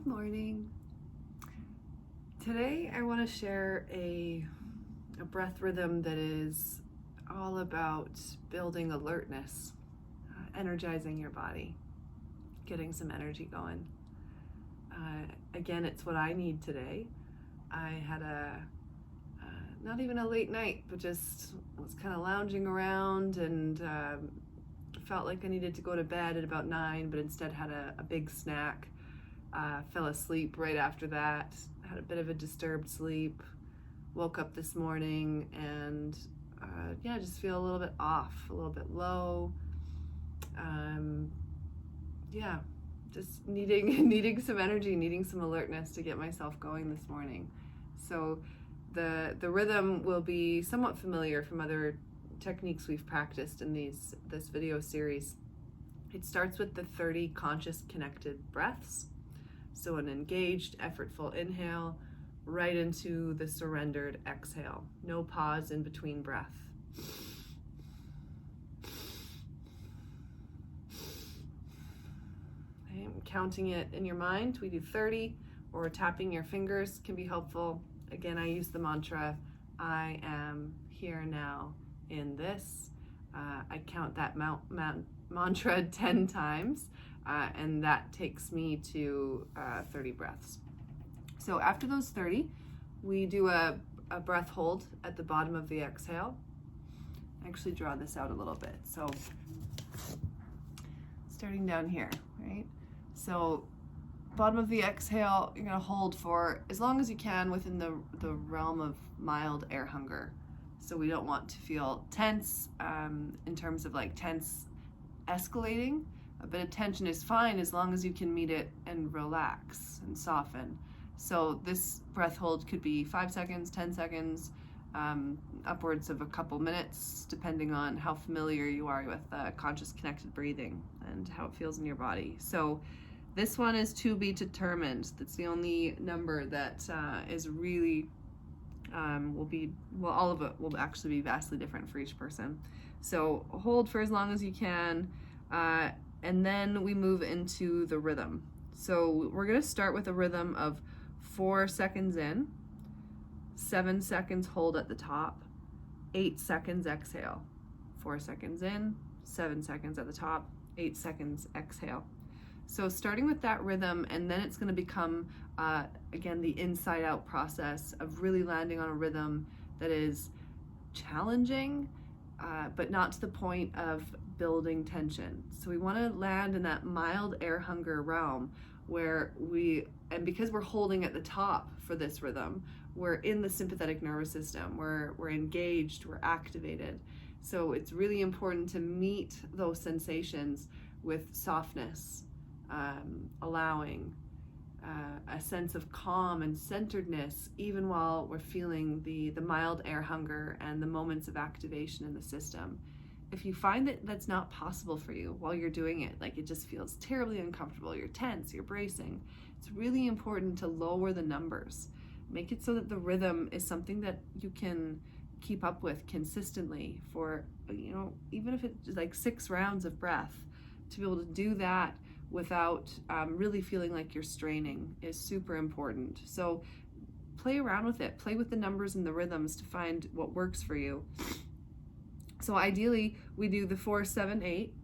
Good morning. Today I want to share a breath rhythm that is all about building alertness, energizing your body, getting some energy going. Again, it's what I need today. I had not even a late night, but just was kind of lounging around and felt like I needed to go to bed at about 9, but instead had a big snack. Fell asleep right after that, had a bit of a disturbed sleep, woke up this morning and just feel a little bit off, a little bit low. Just needing some energy, needing some alertness to get myself going this morning. So the rhythm will be somewhat familiar from other techniques we've practiced in this video series. It starts with the 30 conscious connected breaths. So an engaged, effortful inhale right into the surrendered exhale. No pause in between breath. Okay, counting it in your mind. We do 30, or tapping your fingers can be helpful. Again, I use the mantra, I am here now in this. I count that mantra 10 times. And that takes me to 30 breaths. So after those 30, we do a breath hold at the bottom of the exhale. I actually draw this out a little bit. So starting down here, right? So bottom of the exhale, you're gonna hold for as long as you can within the realm of mild air hunger. So we don't want to feel tense in terms of like tense escalating. A bit of tension is fine as long as you can meet it and relax and soften. So this breath hold could be 5 seconds, 10 seconds, upwards of a couple minutes, depending on how familiar you are with conscious connected breathing and how it feels in your body. So this one is to be determined. That's the only number that is really, all of it will actually be vastly different for each person. So hold for as long as you can. And then we move into the rhythm. So we're going to start with a rhythm of 4 seconds in, 7 seconds hold at the top, 8 seconds exhale. 4 seconds in, 7 seconds at the top, 8 seconds exhale. So starting with that rhythm, and then it's going to become, again, the inside out process of really landing on a rhythm that is challenging, but not to the point of building tension. So we want to land in that mild air hunger realm where and because we're holding at the top for this rhythm, we're in the sympathetic nervous system, we're engaged, we're activated. So it's really important to meet those sensations with softness, allowing a sense of calm and centeredness, even while we're feeling the mild air hunger and the moments of activation in the system. If you find that that's not possible for you while you're doing it, like it just feels terribly uncomfortable, you're tense, you're bracing, it's really important to lower the numbers. Make it so that the rhythm is something that you can keep up with consistently for, even if it's like 6 rounds of breath. To be able to do that without really feeling like you're straining is super important. So play around with it, play with the numbers and the rhythms to find what works for you. So ideally we do the 4, 7, 8,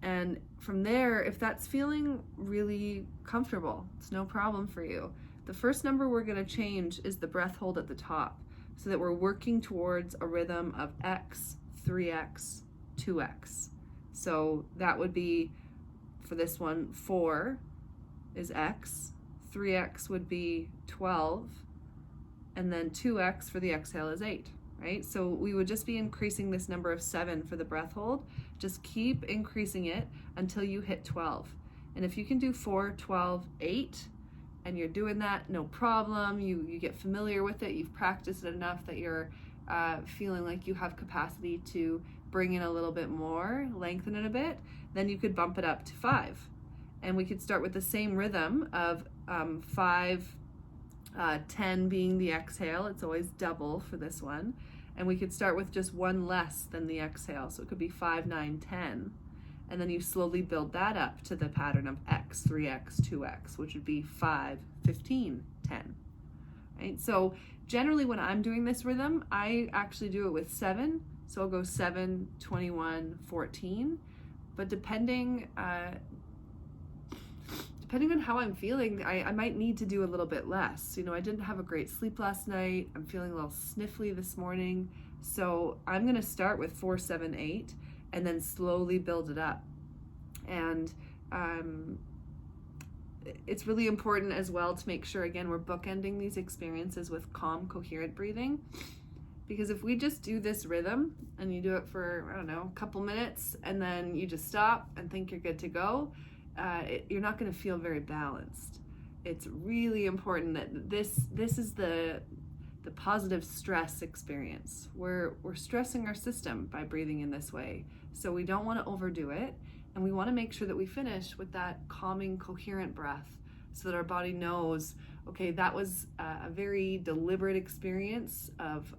and from there, if that's feeling really comfortable, it's no problem for you. The first number we're going to change is the breath hold at the top, so that we're working towards a rhythm of X, 3X, 2X. So that would be, for this one, 4 is X, 3X would be 12, and then 2X for the exhale is 8. Right? So we would just be increasing this number of 7 for the breath hold. Just keep increasing it until you hit 12. And if you can do 4, 12, 8, and you're doing that, no problem. You get familiar with it. You've practiced it enough that you're feeling like you have capacity to bring in a little bit more, lengthen it a bit. Then you could bump it up to 5. And we could start with the same rhythm of 5, 10 being the exhale. It's always double for this one. And we could start with just 1 less than the exhale. So it could be 5, 9, 10. and then you slowly build that up to the pattern of X, 3X, 2X, which would be 5, 15, 10. Right? So generally when I'm doing this rhythm, I actually do it with 7. So I'll go 7, 21, 14. But depending on how I'm feeling, I might need to do a little bit less. You know, I didn't have a great sleep last night. I'm feeling a little sniffly this morning. So I'm going to start with 4, 7, 8 and then slowly build it up. And it's really important as well to make sure, again, we're bookending these experiences with calm, coherent breathing. Because if we just do this rhythm and you do it for, I don't know, a couple minutes and then you just stop and think you're good to go, you're not going to feel very balanced. It's really important that this is the positive stress experience. We're stressing our system by breathing in this way. So we don't want to overdo it, and we want to make sure that we finish with that calming, coherent breath so that our body knows, okay, that was a very deliberate experience of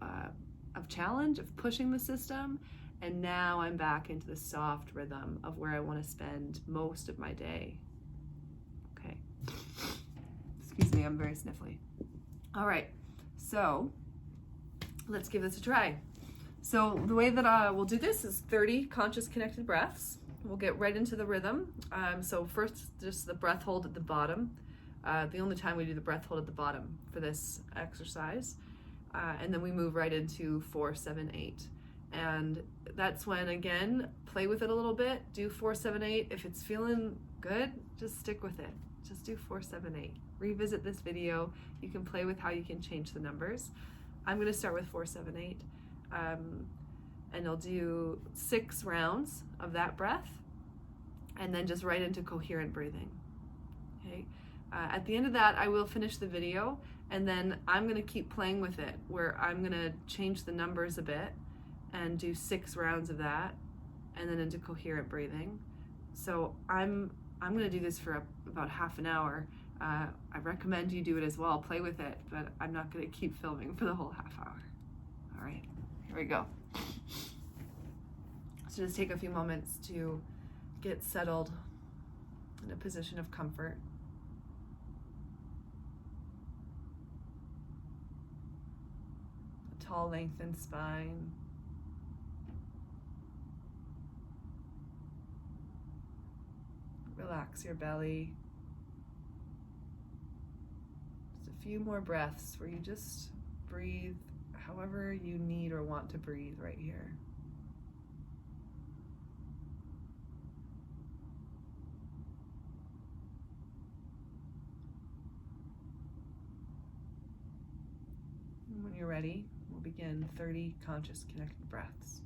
challenge, of pushing the system, and now I'm back into the soft rhythm of where I want to spend most of my day. Okay. Excuse me, I'm very sniffly. All right, so let's give this a try. So the way that we'll do this is 30 conscious connected breaths. We'll get right into the rhythm. So first, just the breath hold at the bottom. The only time we do the breath hold at the bottom for this exercise. And then we move right into 4, 7, 8. And that's when, again, play with it a little bit. Do 4, 7, 8. If it's feeling good, just stick with it. Just do 4, 7, 8. Revisit this video. You can play with how you can change the numbers. I'm going to start with 4, 7, 8. And I'll do 6 rounds of that breath. And then just right into coherent breathing. Okay. At the end of that, I will finish the video. And then I'm going to keep playing with it, where I'm going to change the numbers a bit and do 6 rounds of that, and then into coherent breathing. So I'm going to do this for about half an hour. I recommend you do it as well. Play with it, but I'm not going to keep filming for the whole half hour. All right, here we go. So just take a few moments to get settled in a position of comfort. A tall, lengthened spine. Relax your belly. Just a few more breaths where you just breathe however you need or want to breathe right here. And when you're ready, we'll begin 30 conscious connected breaths.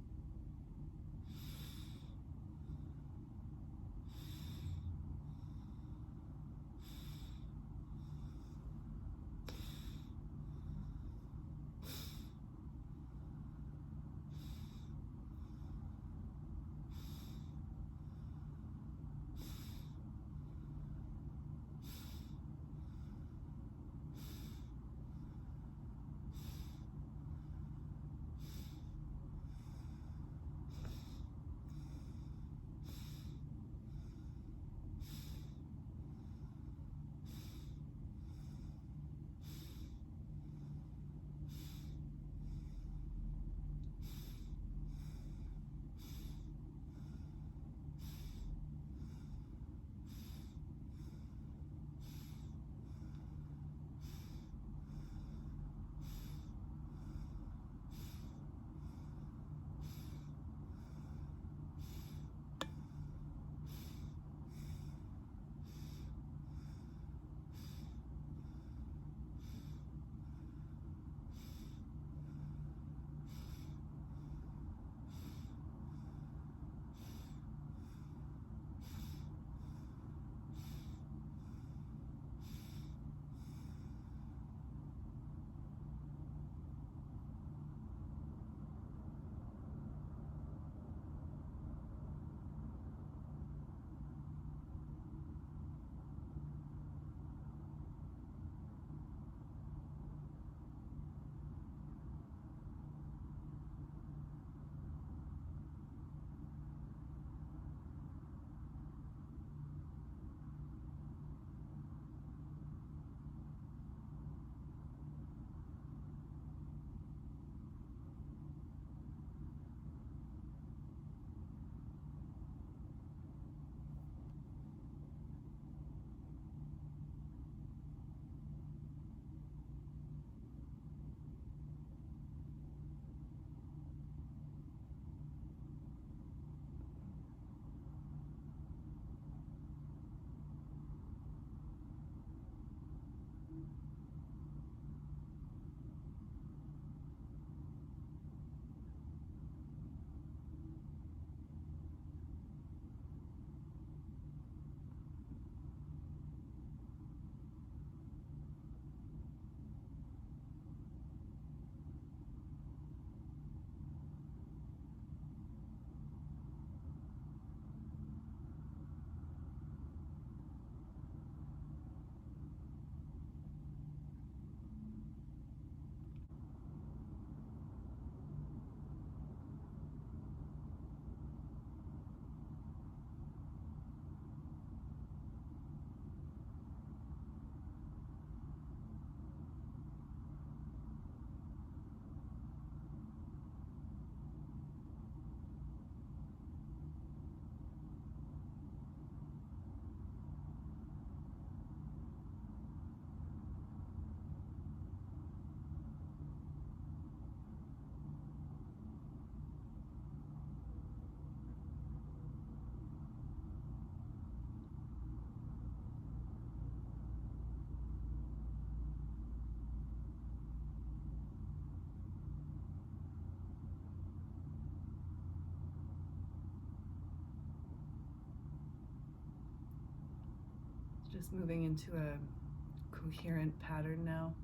Just moving into a coherent pattern now.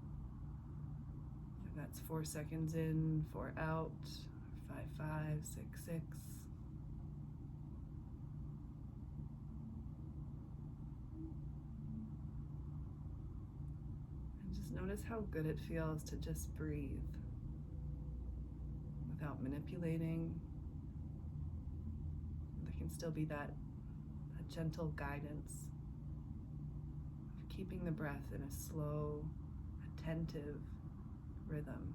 And that's 4 seconds in, 4 out, 5, 5, 6, 6. And just notice how good it feels to just breathe without manipulating. There can still be that gentle guidance of keeping the breath in a slow, attentive rhythm.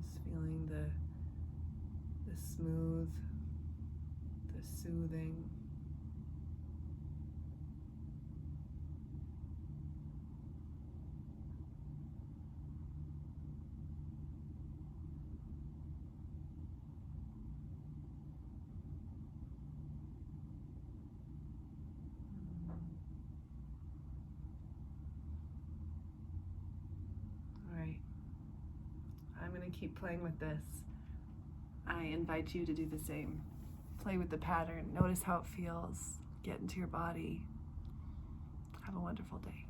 Just feeling the smooth, the soothing. I'm going to keep playing with this. I invite you to do the same. Play with the pattern. Notice how it feels. Get into your body. Have a wonderful day.